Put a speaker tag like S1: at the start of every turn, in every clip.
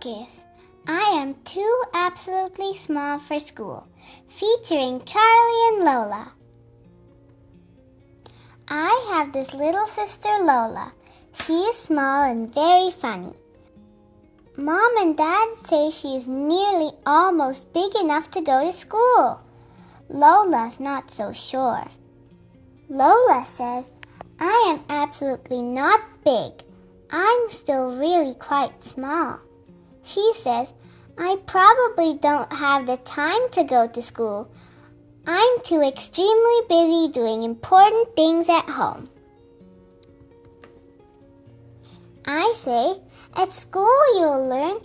S1: is I Am Too Absolutely Small for School, featuring Charlie and Lola. I have this little sister Lola. She is small and very funny. Mom and Dad say she is nearly almost big enough to go to school. Lola's not so sure. Lola says, I am absolutely not big. I'm still really quite small. She says, I probably don't have the time to go to school. I'm too extremely busy doing important things at home. I say, at school you'll learn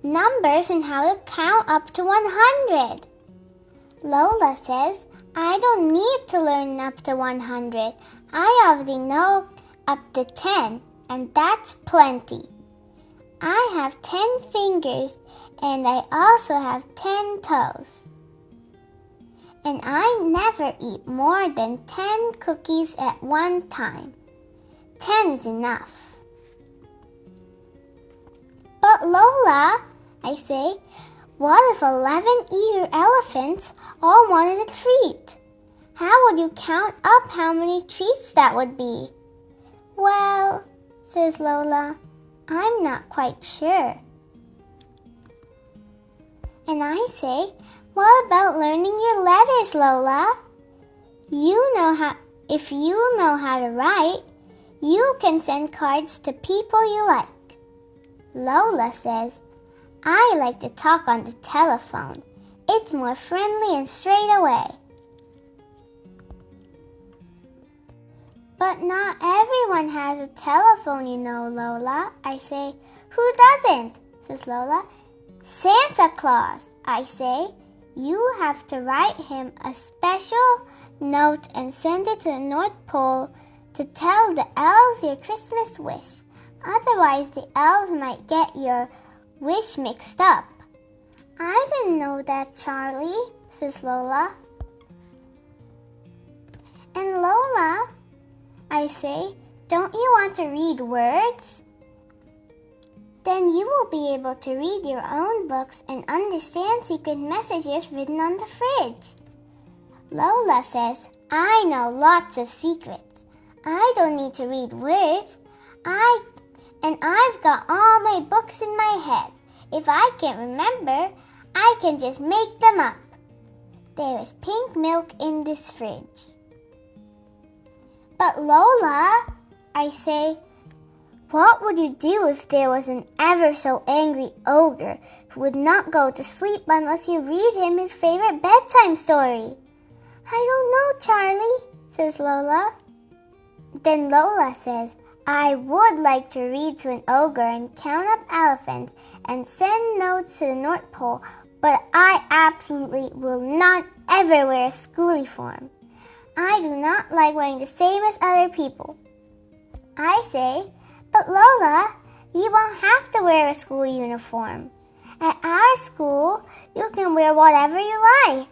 S1: numbers and how to count up to 100. Lola says, I don't need to learn up to 100. I already know up to 10, and that's plenty. I have 10 fingers, and I also have 10 toes. And I never eat more than 10 cookies at one time. 10 is enough. But Lola, I say, what if 11 eager elephants all wanted a treat? How would you count up how many treats that would be? Well, says Lola, I'm not quite sure. And I say, what about learning your letters, Lola? If you know how to write, you can send cards to people you like. Lola says, I like to talk on the telephone. It's more friendly and straight away. But not everyone has a telephone, you know, Lola. I say, who doesn't? Says Lola. Santa Claus, I say. You have to write him a special note and send it to the North Pole to tell the elves your Christmas wish. Otherwise, the elves might get your wish mixed up. I didn't know that, Charlie, says Lola. And Lola, I say, don't you want to read words? Then you will be able to read your own books and understand secret messages written on the fridge. Lola says, I know lots of secrets. I don't need to read words. I've got all my books in my head. If I can't remember, I can just make them up. There is pink milk in this fridge. But Lola, I say, what would you do if there was an ever so angry ogre who would not go to sleep unless you read him his favorite bedtime story? I don't know, Charlie, says Lola. Then Lola says, I would like to read to an ogre and count up elephants and send notes to the North Pole, but I absolutely will not ever wear a school uniform. I do not like wearing the same as other people. I say, but Lola, you won't have to wear a school uniform. At our school, you can wear whatever you like.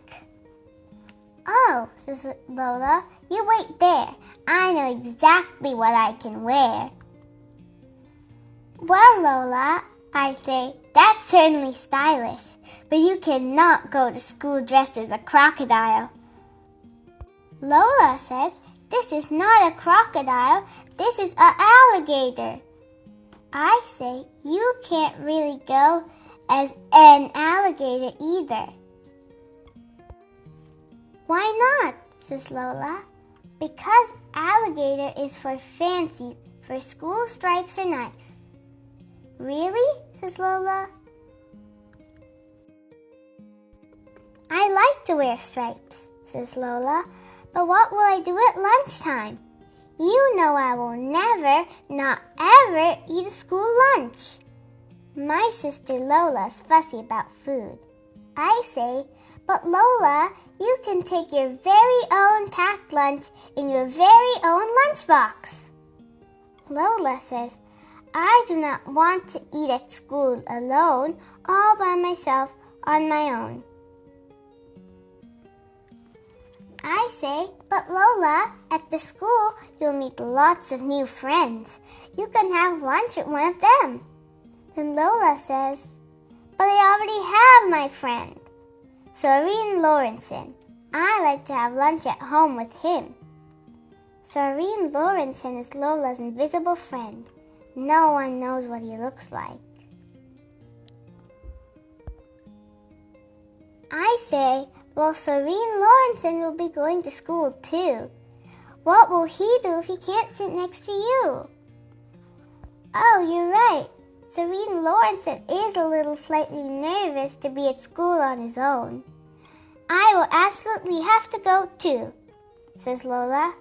S1: Oh, says Lola, you wait there. I know exactly what I can wear. Well, Lola, I say, that's certainly stylish, but you cannot go to school dressed as a crocodile. Lola says, this is not a crocodile, this is an alligator. I say, you can't really go as an alligator either. Why not? Says Lola. Because alligator is for fancy, for school stripes are nice. Really? Says Lola. I like to wear stripes, says Lola, but what will I do at lunchtime? You know I will never, not ever, eat a school lunch. My sister Lola's fussy about food. I say, but Lola, you can take your very own packed lunch in your very own lunchbox. Lola says, I do not want to eat at school alone, all by myself, on my own. I say, but Lola, at the school, you'll meet lots of new friends. You can have lunch with one of them. Then Lola says, "But I already have my friend, Soreen Lawrenson. I like to have lunch at home with him." Soreen Lawrenson is Lola's invisible friend. No one knows what he looks like. I say, "Well, Soreen Lawrenson will be going to school too. What will he do if he can't sit next to you?" "Oh, you're right. Soreen Lawrenson is a little slightly nervous to be at school on his own. I will absolutely have to go too," says Lola.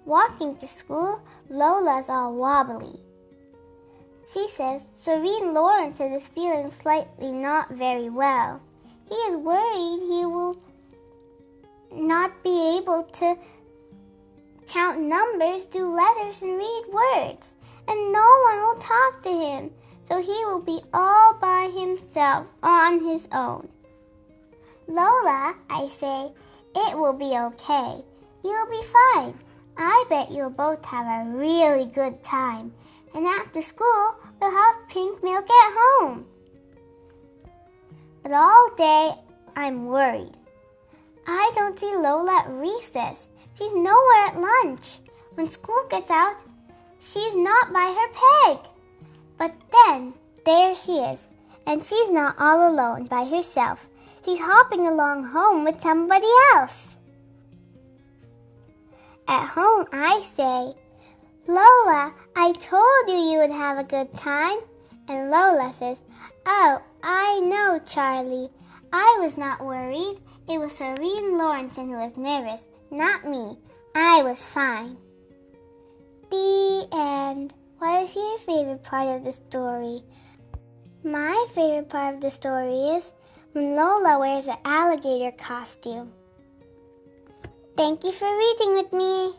S1: Walking to school, Lola's all wobbly. She says Soreen Lawrenson is feeling slightly not very well. He is worried he will not be able to count numbers, do letters, and read words, and no one will talk to him, so he will be all by himself on his own. "Lola," I say, "it will be okay. You'll be fine. I bet you'll both have a really good time, and after school, we'll have pink milk at home." But all day, I'm worried. I don't see Lola at recess. She's nowhere at lunch. When school gets out, she's not by her peg. But then, there she is, and she's not all alone by herself. She's hopping along home with somebody else. At home, I say, "Lola, I told you would have a good time." And Lola says, "Oh, I know, Charlie. I was not worried. It was Soreen Lawrenson who was nervous, not me. I was fine." The end. What is your favorite part of the story? My favorite part of the story is when Lola wears an alligator costume. Thank you for reading with me.